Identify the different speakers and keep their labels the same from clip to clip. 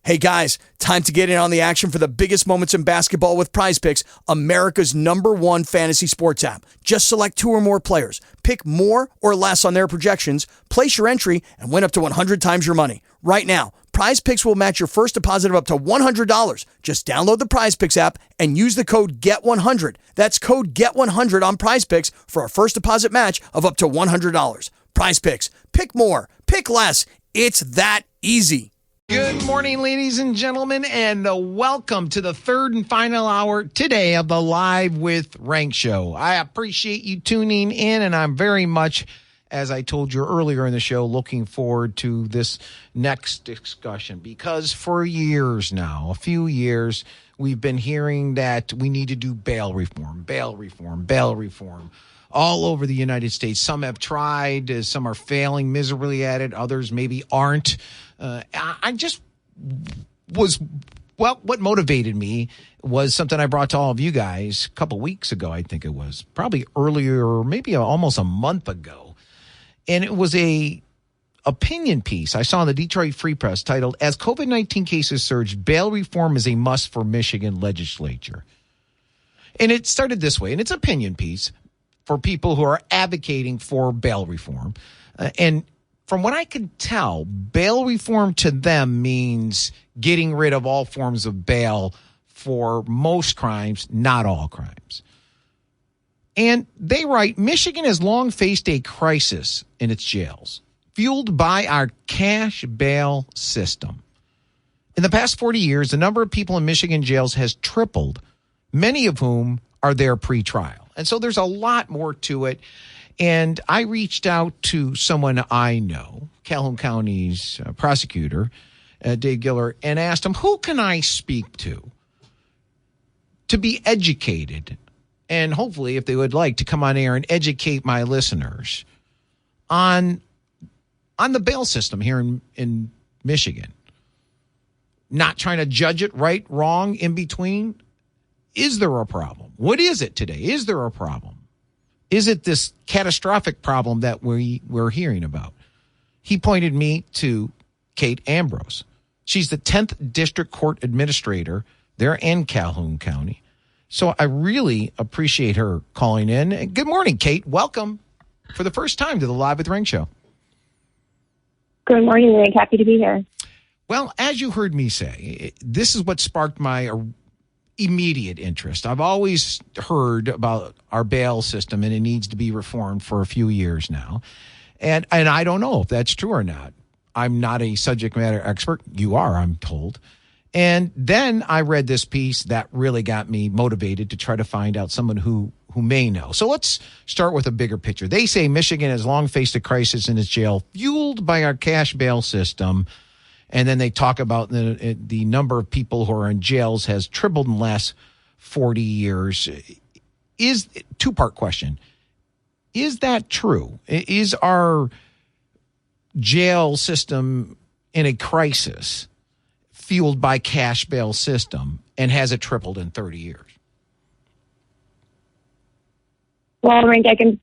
Speaker 1: Hey guys, time to get in on the action for the biggest moments in basketball with Prize Picks, America's #1 fantasy sports app. Just select 2 or more players, pick more or less on their projections, place your entry, and win up to 100 times your money. Right now, Prize Picks will match your first deposit of up to $100. Just download the Prize Picks app and use the code GET100. That's code GET100 on Prize Picks for a first deposit match of up to $100. Prize Picks. Pick more. Pick less. It's that easy.
Speaker 2: Good morning, ladies and gentlemen, and welcome to the third and final hour today of the Live with Renk show. I appreciate you tuning in, and I'm very much, as I told you earlier in the show, looking forward to this next discussion because for years now, a few years, we've been hearing that we need to do bail reform all over the United States. Some have tried, some are failing miserably at it, others maybe aren't. I just was, well, what motivated me was something I brought to all of you guys a couple weeks ago, I think it was, probably earlier, maybe almost a month ago. And it was a opinion piece I saw in the Detroit Free Press titled, "As COVID-19 cases surge, bail reform is a must for Michigan legislature." And it started this way, and it's an opinion piece for people who are advocating for bail reform. And from what I could tell, bail reform to them means getting rid of all forms of bail for most crimes, not all crimes. And they write, Michigan has long faced a crisis in its jails, fueled by our cash bail system. In the past 40 years, the number of people in Michigan jails has tripled, many of whom are there pre-trial. And so there's a lot more to it. And I reached out to someone I know, Calhoun County's prosecutor, Dave Giller, and asked him, who can I speak to be educated? And hopefully, if they would like, to come on air and educate my listeners on the bail system here in Michigan. Not trying to judge it right, wrong, in between. Is there a problem? What is it today? Is there a problem? Is it this catastrophic problem that we're hearing about? He pointed me to Kate Ambrose. She's the 10th District Court Administrator there in Calhoun County. So I really appreciate her calling in. Good morning, Kate. Welcome for the first time to the Live with Renk show.
Speaker 3: Good morning, Renk. Happy to be here.
Speaker 2: Well, as you heard me say, this is what sparked my immediate interest. I've always heard about our bail system, and it needs to be reformed for a few years now. And I don't know if that's true or not. I'm not a subject matter expert. You are, I'm told. And then I read this piece that really got me motivated to try to find out someone who may know. So let's start with a bigger picture. They say Michigan has long faced a crisis in its jail, fueled by our cash bail system. And then they talk about the number of people who are in jails has tripled in the last 40 years. Two-part question. Is that true? Is our jail system in a crisis fueled by cash bail system, and has it tripled in 30 years?
Speaker 3: Well, Renk, I can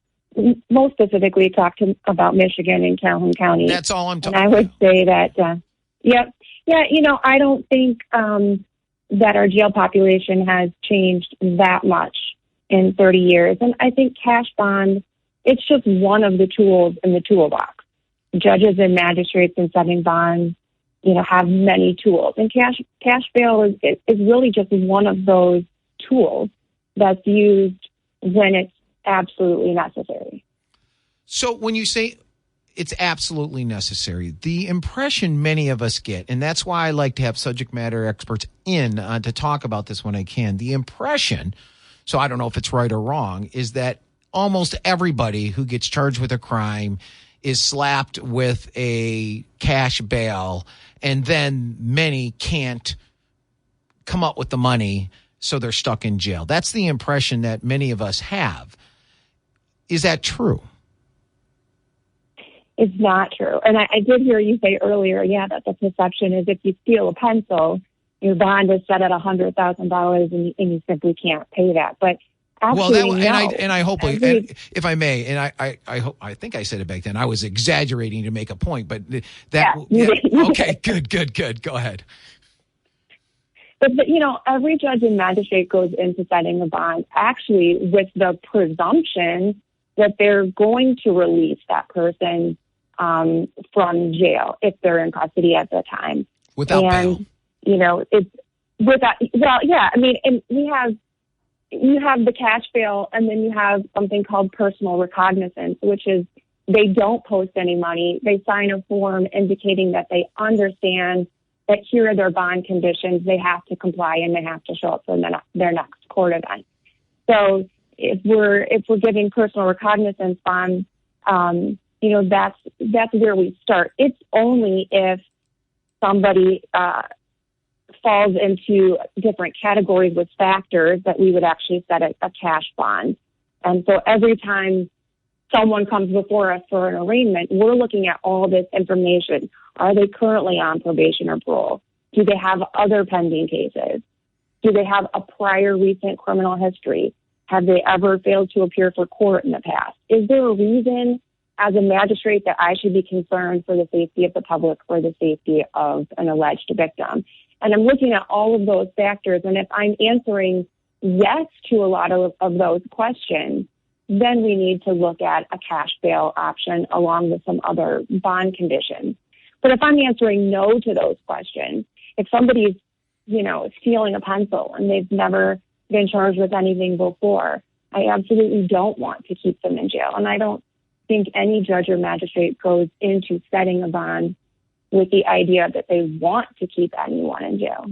Speaker 3: most specifically talk about Michigan and Calhoun County.
Speaker 2: That's all I'm talking
Speaker 3: about. And I would say that... Yep. Yeah, I don't think that our jail population has changed that much in 30 years. And I think cash bond, it's just one of the tools in the toolbox. Judges and magistrates in setting bonds, have many tools. And cash bail is really just one of those tools that's used when it's absolutely necessary.
Speaker 2: So when you say it's absolutely necessary, the impression many of us get, and that's why I like to have subject matter experts in to talk about this when I can, the impression, so I don't know if it's right or wrong, is that almost everybody who gets charged with a crime is slapped with a cash bail, and then many can't come up with the money, so they're stuck in jail. That's the impression that many of us have. Is that true?
Speaker 3: It's not true. And I did hear you say earlier, that the perception is if you steal a pencil, your bond is set at $100,000 and you simply can't pay that. But actually,
Speaker 2: and I hope, if I may, and I hope, I think I said it back then, I was exaggerating to make a point, but that, okay, good. Go ahead.
Speaker 3: But, every judge and magistrate goes into setting a bond actually with the presumption that they're going to release that person from jail if they're in custody at the time.
Speaker 2: Without bail.
Speaker 3: It's without, well, yeah, I mean, and you have the cash bail, and then you have something called personal recognizance, which is they don't post any money. They sign a form indicating that they understand that here are their bond conditions. They have to comply and they have to show up for their next court event. So if we're giving personal recognizance bonds, that's where we start. It's only if somebody falls into different categories with factors that we would actually set a cash bond. And so every time someone comes before us for an arraignment, we're looking at all this information. Are they currently on probation or parole? Do they have other pending cases? Do they have a prior recent criminal history? Have they ever failed to appear for court in the past? Is there a reason as a magistrate that I should be concerned for the safety of the public or the safety of an alleged victim? And I'm looking at all of those factors. And if I'm answering yes to a lot of those questions, then we need to look at a cash bail option along with some other bond conditions. But if I'm answering no to those questions, if somebody's, stealing a pencil and they've never been charged with anything before, I absolutely don't want to keep them in jail. And I don't think any judge or magistrate goes into setting a bond with the idea that they want to keep anyone in jail.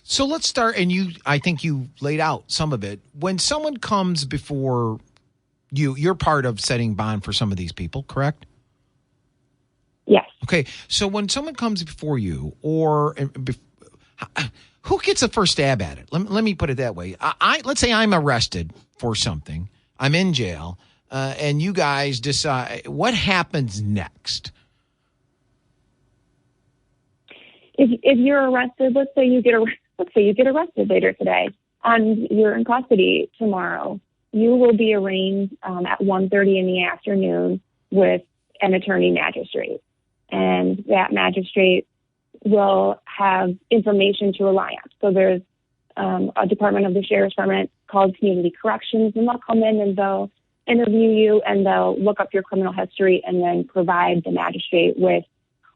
Speaker 2: So let's start, and I think you laid out some of it. When someone comes before you're part of setting bond for some of these people, correct?
Speaker 3: Yes.
Speaker 2: Okay, so when someone comes before you, who gets a first stab at it? Let me put it that way. Let's say I'm arrested for something. I'm in jail, and you guys decide what happens next.
Speaker 3: If you're arrested, let's say you get arrested later today, and you're in custody tomorrow, you will be arraigned at 1:30 in the afternoon with an attorney magistrate, and that magistrate will have information to rely on. So there's a department of the Sheriff's Department called Community Corrections, and they'll come in and they'll interview you and they'll look up your criminal history and then provide the magistrate with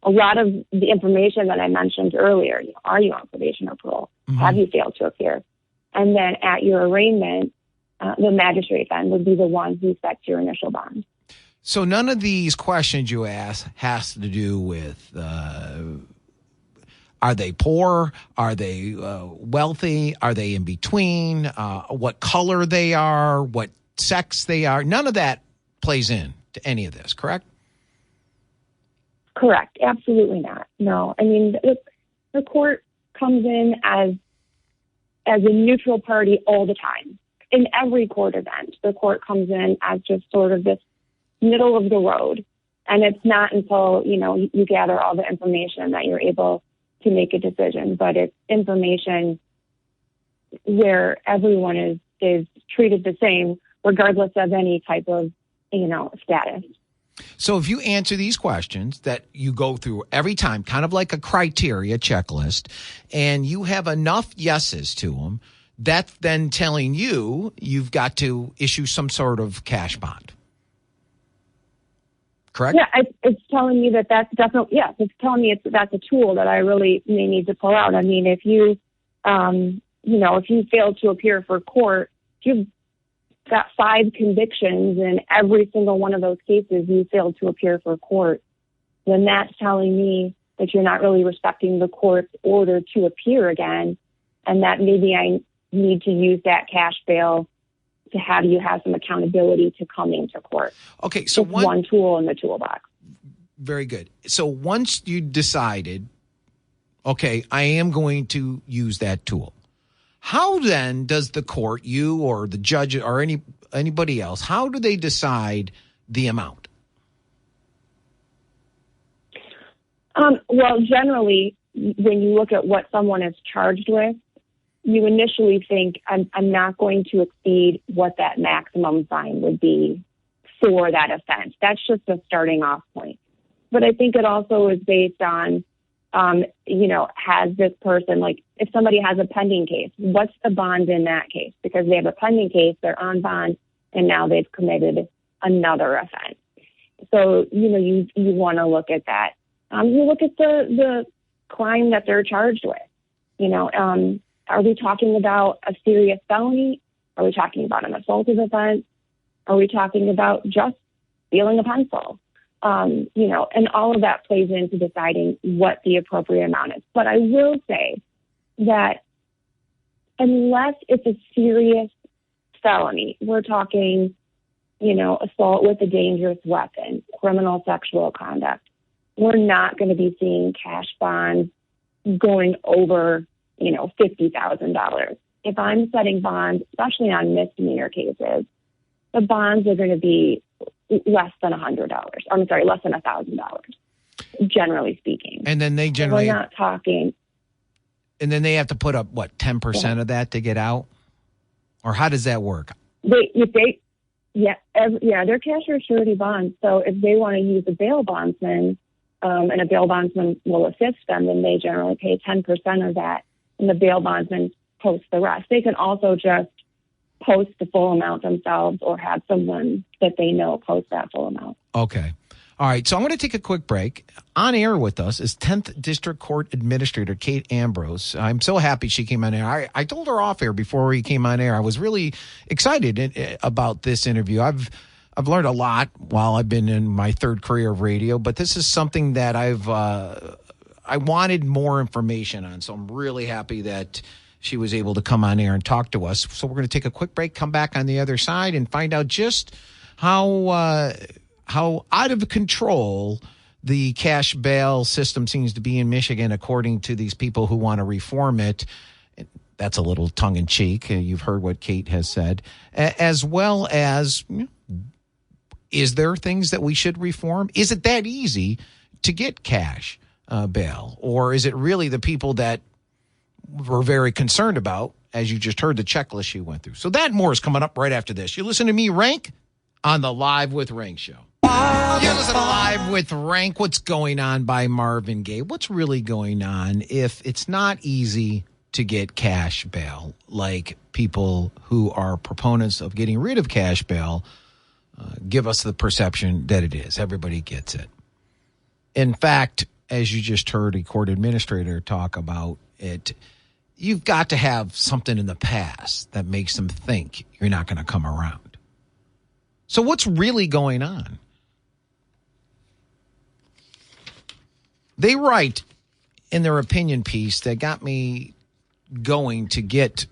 Speaker 3: a lot of the information that I mentioned earlier. Are you on probation or parole? Mm-hmm. Have you failed to appear? And then at your arraignment, the magistrate then would be the one who sets your initial bond.
Speaker 2: So none of these questions you ask has to do with are they poor? Are they wealthy? Are they in between? What color they are? What sex they are? None of that plays in to any of this, correct?
Speaker 3: Correct. Absolutely not. No. I mean, the court comes in as a neutral party all the time. In every court event, the court comes in as just sort of this middle of the road. And it's not until, you gather all the information that you're able to make a decision. But it's information where everyone is treated the same, regardless of any type of, status.
Speaker 2: So if you answer these questions that you go through every time, kind of like a criteria checklist, and you have enough yeses to them, that's then telling you've got to issue some sort of cash bond. Correct?
Speaker 3: Yeah, it's telling me that's definitely, yes, it's telling me that's a tool that I really may need to pull out. I mean, if you, if you fail to appear for court, you've got 5 convictions and every single one of those cases you failed to appear for court, then that's telling me that you're not really respecting the court's order to appear again, and that maybe I need to use that cash bail to have you have some accountability to coming to court.
Speaker 2: Okay, so
Speaker 3: it's one tool in the toolbox.
Speaker 2: Very good. So once you decided, okay, I am going to use that tool, how then does the court, you or the judge or anybody else, how do they decide the amount?
Speaker 3: Well, generally, when you look at what someone is charged with, you initially think, I'm not going to exceed what that maximum fine would be for that offense. That's just a starting off point. But I think it also is based on, has this person, like if somebody has a pending case, what's the bond in that case? Because they have a pending case, they're on bond, and now they've committed another offense. So, you want to look at that. You look at the crime that they're charged with. Are we talking about a serious felony? Are we talking about an assaultive offense? Are we talking about just stealing a pencil? And all of that plays into deciding what the appropriate amount is. But I will say that unless it's a serious felony, we're talking, assault with a dangerous weapon, criminal sexual conduct, we're not going to be seeing cash bonds going over, $50,000. If I'm setting bonds, especially on misdemeanor cases, the bonds are going to be less than $100. I'm sorry, less than $1,000, generally speaking.
Speaker 2: And then they generally,
Speaker 3: we're not talking.
Speaker 2: And then they have to put up 10% of that to get out, or how does that work? They're cash or surety bonds. So if they want to use a bail bondsman, and a bail bondsman will assist them, then they generally pay 10% of that, and the bail bondsman posts the rest. They can also just post the full amount themselves or have someone that they know post that full amount. Okay. All right. So I'm going to take a quick break. On air with us is 10th District Court Administrator Kate Ambrose. I'm so happy she came on air. I told her off air before we came on air. I was really excited about this interview. I've learned a lot while I've been in my third career of radio, but this is something that I wanted more information on. So I'm really happy that she was able to come on air and talk to us. So we're going to take a quick break, come back on the other side, and find out just how out of control the cash bail system seems to be in Michigan, according to these people who want to reform it. That's a little tongue-in-cheek. You've heard what Kate has said. As well as, is there things that we should reform? Is it that easy to get cash bail? Or is it really the people that we're very concerned about, as you just heard the checklist she went through? So that and more is coming up right after this. You listen to me, Renk, on the Live with Renk show. You listen to Live with Renk. What's Going On by Marvin Gaye. What's really going on if it's not easy to get cash bail, like people who are proponents of getting rid of cash bail give us the perception that it is. Everybody gets it. In fact, as you just heard a court administrator talk about it, you've got to have something in the past that makes them think you're not going to come around. So what's really going on? They write in their opinion piece that got me going to get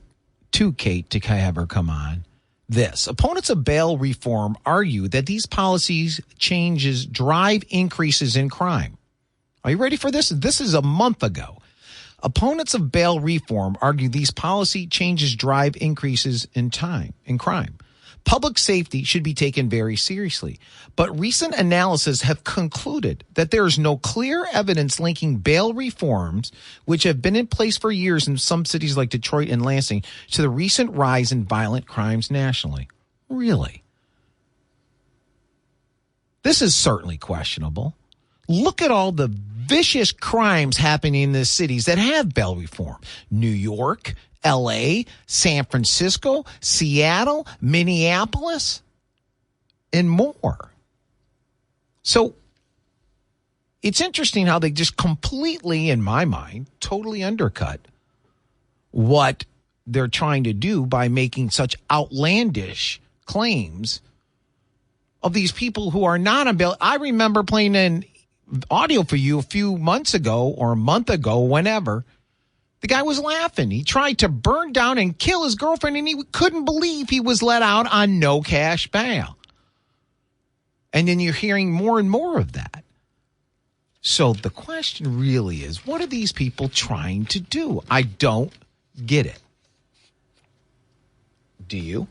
Speaker 2: to Kate to have her come on. This: opponents of bail reform argue that these policies changes drive increases in crime. Are you ready for this? This is a month ago. Opponents of bail reform argue these policy changes drive increases in crime. Public safety should be taken very seriously, but recent analysis have concluded that there is no clear evidence linking bail reforms, which have been in place for years in some cities like Detroit and Lansing, to the recent rise in violent crimes nationally. Really? This is certainly questionable. Look at all the vicious crimes happening in the cities that have bail reform. New York, L.A., San Francisco, Seattle, Minneapolis, and more. So it's interesting how they just completely, in my mind, totally undercut what they're trying to do by making such outlandish claims of these people who are not on bail. I remember playing an audio for you a few months ago or a month ago, whenever. The guy was laughing. He tried to burn down and kill his girlfriend, and he couldn't believe he was let out on no cash bail. And then you're hearing more and more of that. So the question really is, what are these people trying to do? I don't get it. Do you?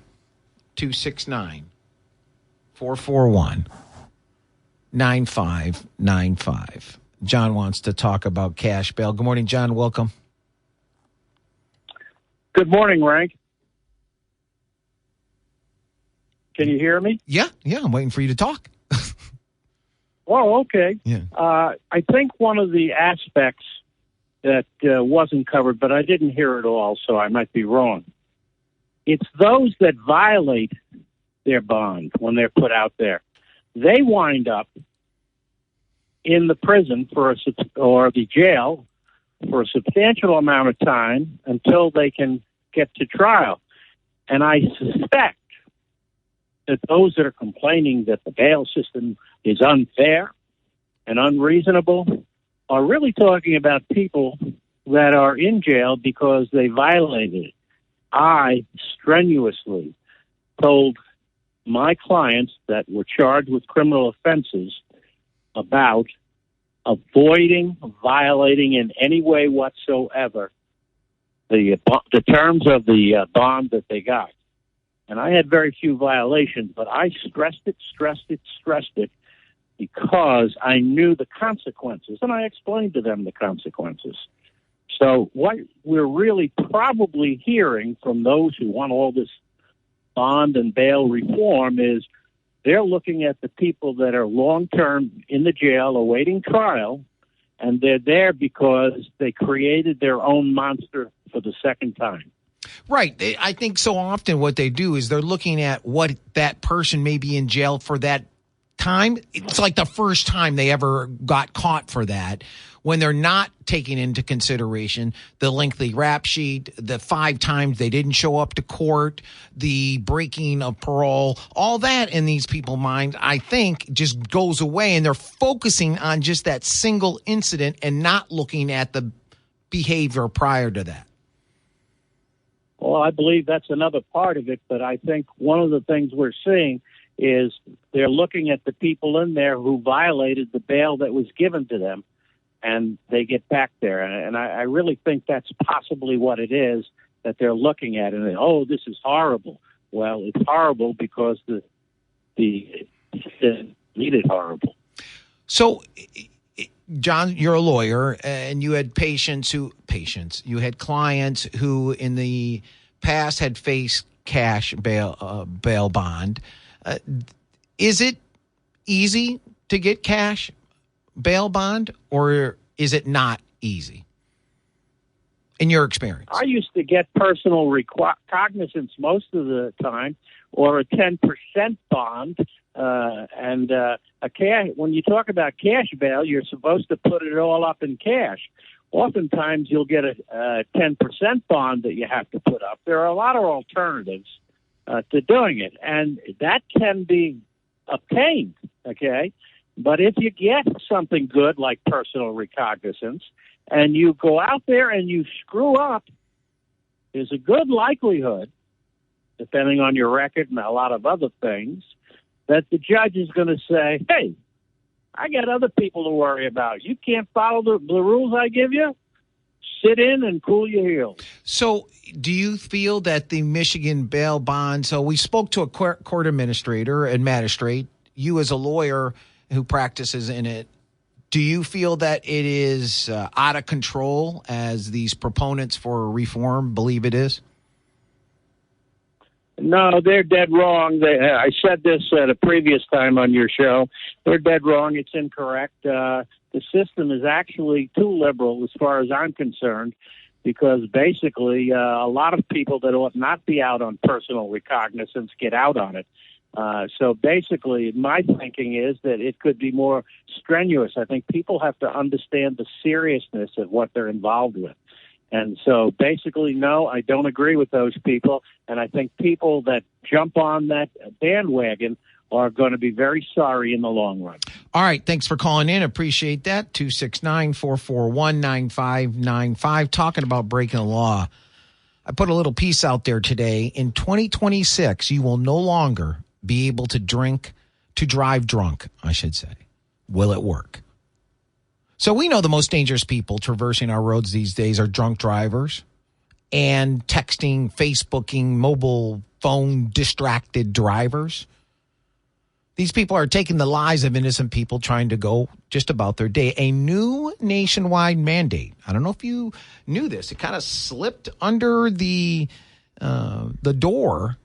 Speaker 2: 269-441-9595. John wants to talk about cash bail. Good morning, John. Welcome.
Speaker 4: Good morning, Renk. Can you hear me?
Speaker 2: Yeah, I'm waiting for you to talk.
Speaker 4: Oh, okay.
Speaker 2: Yeah.
Speaker 4: I think one of the aspects that wasn't covered, but I didn't hear it all, so I might be wrong. It's those that violate their bond when they're put out there. They wind up in the prison or the jail for a substantial amount of time until they can get to trial. And I suspect that those that are complaining that the bail system is unfair and unreasonable are really talking about people that are in jail because they violated it. I strenuously told my clients that were charged with criminal offenses about avoiding violating in any way whatsoever the terms of the bond that they got. And I had very few violations, but I stressed it because I knew the consequences, and I explained to them the consequences. So what we're really probably hearing from those who want all this bond and bail reform is they're looking at the people that are long-term in the jail awaiting trial, and they're there because they created their own monster for the second time.
Speaker 2: Right. I think so often what they do is they're looking at what that person may be in jail for that time. It's like the first time they ever got caught for that, when they're not taking into consideration the lengthy rap sheet, the 5 times they didn't show up to court, the breaking of parole, all that in these people's minds, I think, just goes away, and they're focusing on just that single incident and not looking at the behavior prior to that.
Speaker 4: Well, I believe that's another part of it, but I think one of the things we're seeing is they're looking at the people in there who violated the bail that was given to them, and they get back there. And I really think that's possibly what it is that they're looking at. And oh, this is horrible. Well, it's horrible because the made it horrible.
Speaker 2: So, John, you're a lawyer, and you had you had clients who in the past had faced cash bail bond. Is it easy to get cash bail bond, or is it not easy in your experience? I
Speaker 4: used to get personal recognizance most of the time, or a 10% bond. And when you talk about cash bail, you're supposed to put it all up in cash. Oftentimes, you'll get a 10% bond that you have to put up. There are a lot of alternatives to doing it, and that can be obtained, okay? But if you get something good like personal recognizance and you go out there and you screw up, there's a good likelihood, depending on your record and a lot of other things, that the judge is going to say, hey, I got other people to worry about. You can't follow the rules I give you? Sit in and cool your heels.
Speaker 2: So do you feel that the Michigan bail bond, so we spoke to a court administrator and magistrate, you as a lawyer who practices in it, do you feel that it is out of control as these proponents for reform believe it is?
Speaker 4: No, they're dead wrong. I said this at a previous time on your show. They're dead wrong. It's incorrect. The system is actually too liberal as far as I'm concerned, because basically a lot of people that ought not be out on personal recognizance get out on it. So basically, my thinking is that it could be more strenuous. I think people have to understand the seriousness of what they're involved with. And so basically, no, I don't agree with those people. And I think people that jump on that bandwagon are going to be very sorry in the long run.
Speaker 2: All right. Thanks for calling in. Appreciate that. 269-441-9595. Talking about breaking the law. I put a little piece out there today. In 2026, you will no longer be able to drive drunk, I should say. Will it work? So we know the most dangerous people traversing our roads these days are drunk drivers and texting, Facebooking, mobile phone distracted drivers. These people are taking the lives of innocent people trying to go just about their day. A new nationwide mandate. I don't know if you knew this. It kind of slipped under the door.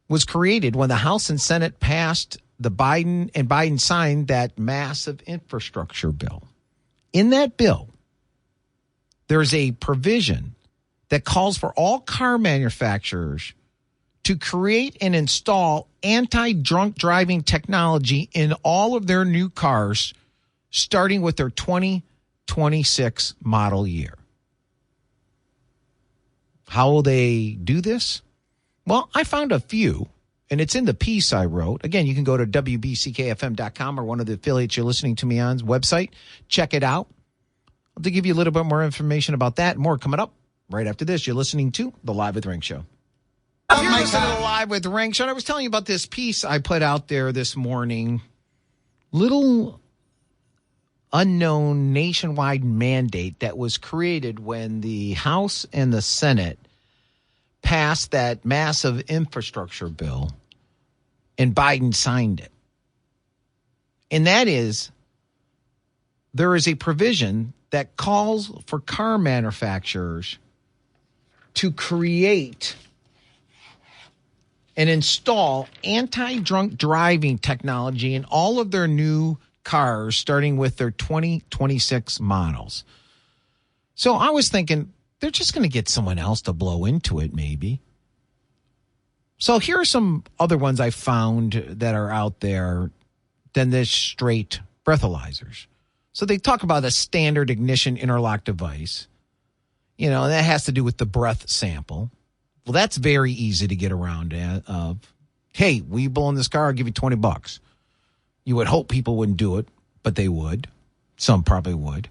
Speaker 2: Was created when the House and Senate passed Biden signed that massive infrastructure bill. In that bill, there's a provision that calls for all car manufacturers to create and install anti-drunk driving technology in all of their new cars, starting with their 2026 model year. How will they do this? Well, I found a few, and it's in the piece I wrote. Again, you can go to WBCKFM.com or one of the affiliates you're listening to me on's website. Check it out. I'll give you a little bit more information about that. More coming up right after this. You're listening to The Live with Renk Show. You're listening to The Live with Renk Show. I was telling you about this piece I put out there this morning. Little unknown nationwide mandate that was created when the House and the Senate passed that massive infrastructure bill and Biden signed it. And that is, there is a provision that calls for car manufacturers to create and install anti-drunk driving technology in all of their new cars, starting with their 2026 models. So I was thinking, they're just going to get someone else to blow into it, maybe. So here are some other ones I found that are out there than this straight breathalyzers. So they talk about a standard ignition interlock device. You know, that has to do with the breath sample. Well, that's very easy to get around of. Hey, will you blow in this car? I'll give you $20. You would hope people wouldn't do it, but they would. Some probably would.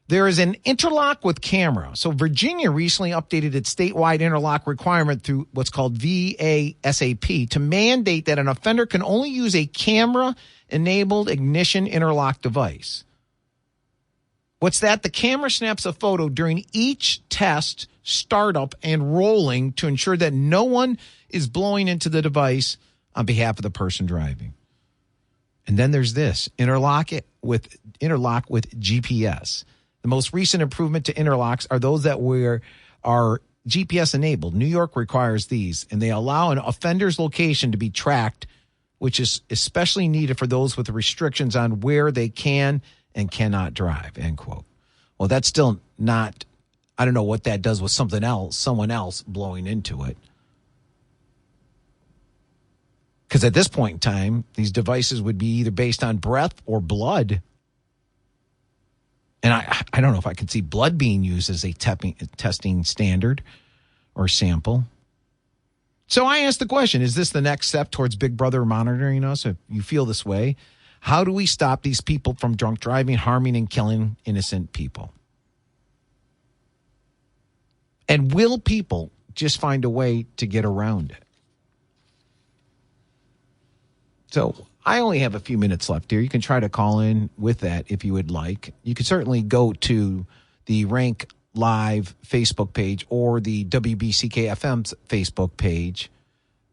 Speaker 2: There is an interlock with camera. So Virginia recently updated its statewide interlock requirement through what's called VASAP to mandate that an offender can only use a camera-enabled ignition interlock device. What's that? The camera snaps a photo during each test, startup, and rolling to ensure that no one is blowing into the device on behalf of the person driving. And then there's this, interlock with GPS. The most recent improvement to interlocks are those that are GPS enabled. New York requires these, and they allow an offender's location to be tracked, which is especially needed for those with restrictions on where they can and cannot drive, end quote. Well, that's still not, I don't know what that does with someone else blowing into it. Because at this point in time, these devices would be either based on breath or blood. And I don't know if I could see blood being used as a testing standard or sample. So I asked the question, is this the next step towards Big Brother monitoring us? If you feel this way, how do we stop these people from drunk driving, harming, and killing innocent people? And will people just find a way to get around it? So I only have a few minutes left here. You can try to call in with that if you would like. You can certainly go to the Renk Live Facebook page or the WBCKFM's Facebook page.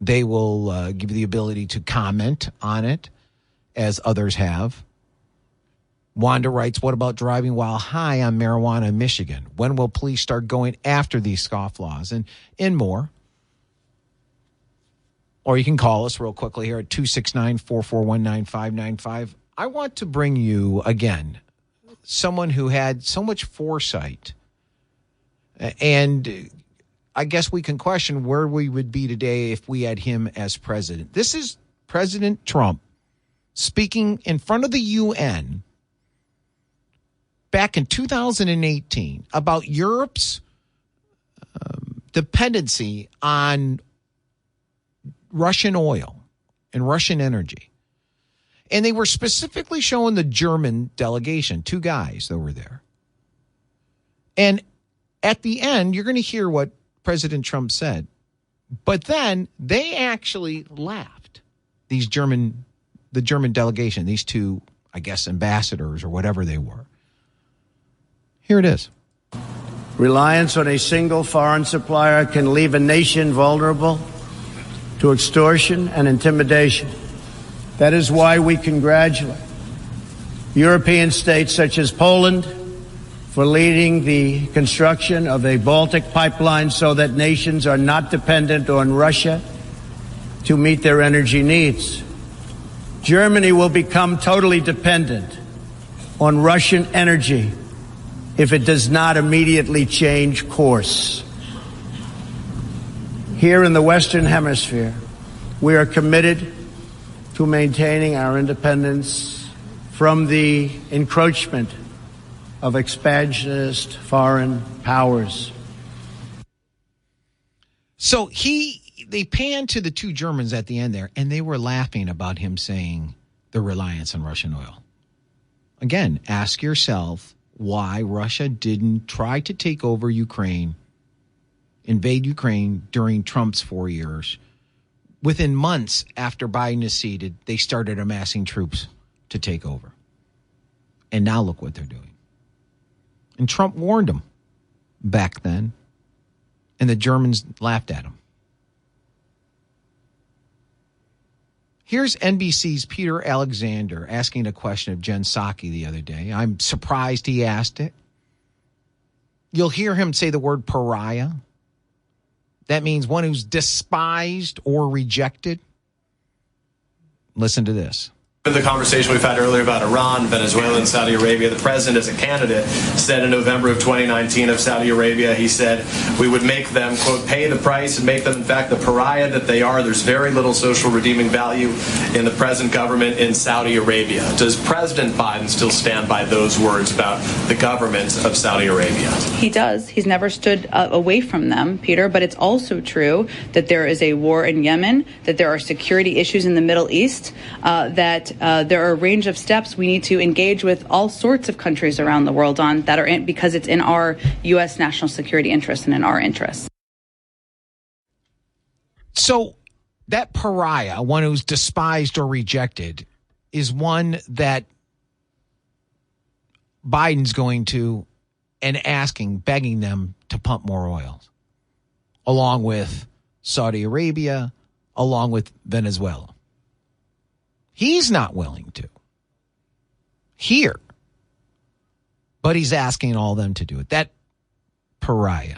Speaker 2: They will give you the ability to comment on it, as others have. Wanda writes, what about driving while high on marijuana in Michigan? When will police start going after these scofflaws? And more. Or you can call us real quickly here at 269-441-9595. I want to bring you, again, someone who had so much foresight. And I guess we can question where we would be today if we had him as president. This is President Trump speaking in front of the UN back in 2018 about Europe's dependency on Russian oil and Russian energy. And they were specifically showing the German delegation, two guys that were there. And at the end, you're going to hear what President Trump said. But then they actually laughed, the German delegation, these two, I guess, ambassadors or whatever they were. Here it is.
Speaker 5: Reliance on a single foreign supplier can leave a nation vulnerable to extortion and intimidation. That is why we congratulate European states such as Poland for leading the construction of a Baltic pipeline so that nations are not dependent on Russia to meet their energy needs. Germany will become totally dependent on Russian energy if it does not immediately change course. Here in the Western Hemisphere, we are committed to maintaining our independence from the encroachment of expansionist foreign powers.
Speaker 2: So they panned to the two Germans at the end there, and they were laughing about him saying the reliance on Russian oil. Again, ask yourself why Russia didn't try to take over Ukraine, invade Ukraine during Trump's 4 years. Within months after Biden is seated, they started amassing troops to take over. And now look what they're doing. And Trump warned them back then, and the Germans laughed at him. Here's NBC's Peter Alexander asking a question of Jen Psaki the other day. I'm surprised he asked it. You'll hear him say the word pariah. That means one who's despised or rejected. Listen to this.
Speaker 6: The conversation we've had earlier about Iran, Venezuela, and Saudi Arabia, the president as a candidate said in November of 2019 of Saudi Arabia, he said we would make them, quote, pay the price and make them, in fact, the pariah that they are. There's very little social redeeming value in the present government in Saudi Arabia. Does President Biden still stand by those words about the government of Saudi Arabia?
Speaker 7: He does. He's never stood away from them, Peter, but it's also true that there is a war in Yemen, that there are security issues in the Middle East, that there are a range of steps we need to engage with all sorts of countries around the world on that are because it's in our U.S. national security interests and in our interests.
Speaker 2: So that pariah, one who's despised or rejected, is one that Biden's going to and asking, begging them to pump more oil, along with Saudi Arabia, along with Venezuela. He's not willing to here, but he's asking all them to do it. That pariah.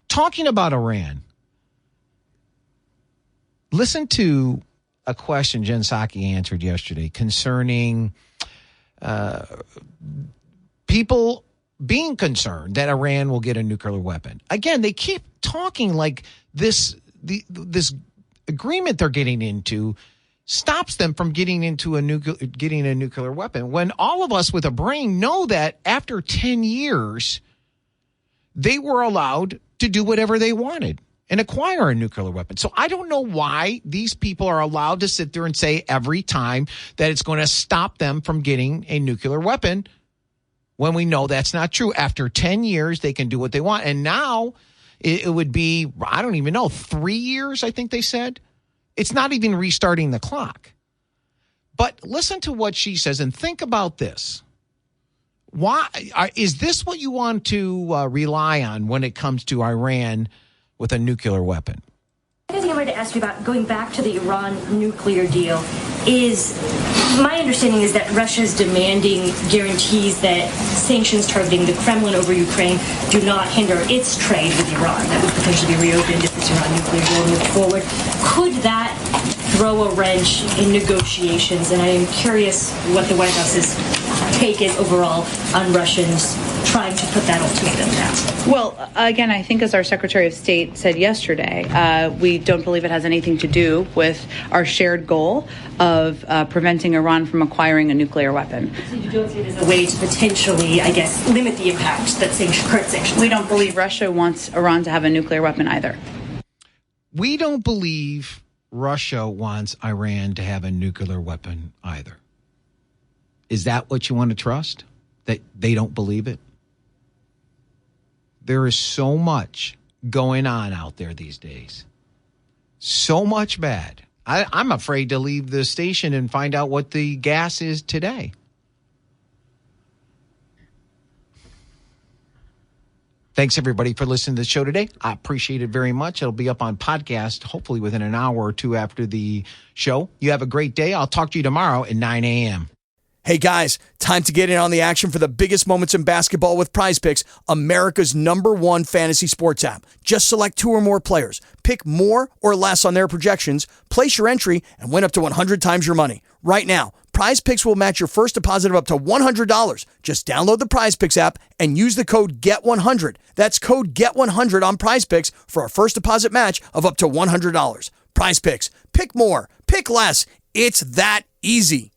Speaker 2: Talking about Iran, listen to a question Jen Psaki answered yesterday concerning people being concerned that Iran will get a nuclear weapon. Again, they keep talking like this agreement they're getting into stops them from getting a nuclear weapon, when all of us with a brain know that after 10 years, they were allowed to do whatever they wanted and acquire a nuclear weapon. So I don't know why these people are allowed to sit there and say every time that it's going to stop them from getting a nuclear weapon when we know that's not true. After 10 years, they can do what they want. And now it would be, I don't even know, 3 years, I think they said. It's not even restarting the clock. But listen to what she says and think about this. Why is this what you want to rely on when it comes to Iran with a nuclear weapon?
Speaker 8: I think I wanted to ask you about going back to the Iran nuclear deal. My understanding is that Russia is demanding guarantees that sanctions targeting the Kremlin over Ukraine do not hinder its trade with Iran. That would potentially be reopened if this Iran nuclear deal moved forward. Could that throw a wrench in negotiations? And I am curious what the White House's take is overall on Russians trying to put that ultimatum down.
Speaker 7: Well, again, I think as our Secretary of State said yesterday, we don't believe it has anything to do with our shared goal of preventing Iran from acquiring a nuclear weapon.
Speaker 8: So you don't see it as a way to potentially, I guess, limit the impact that current sanctions?
Speaker 7: We don't believe Russia wants Iran to have a nuclear weapon either.
Speaker 2: We don't believe Russia wants Iran to have a nuclear weapon either. Is that what you want to trust? That they don't believe it? There is so much going on out there these days. So much bad. I'm afraid to leave the station and find out what the gas is today. Thanks, everybody, for listening to the show today. I appreciate it very much. It'll be up on podcast, hopefully within an hour or two after the show. You have a great day. I'll talk to you tomorrow at 9 a.m.
Speaker 1: Hey guys, time to get in on the action for the biggest moments in basketball with Prize Picks, America's #1 fantasy sports app. Just select 2 or more players, pick more or less on their projections, place your entry, and win up to 100 times your money. Right now, Prize Picks will match your first deposit of up to $100. Just download the Prize Picks app and use the code GET100. That's code GET100 on Prize Picks for a first deposit match of up to $100. Prize Picks. Pick more. Pick less. It's that easy.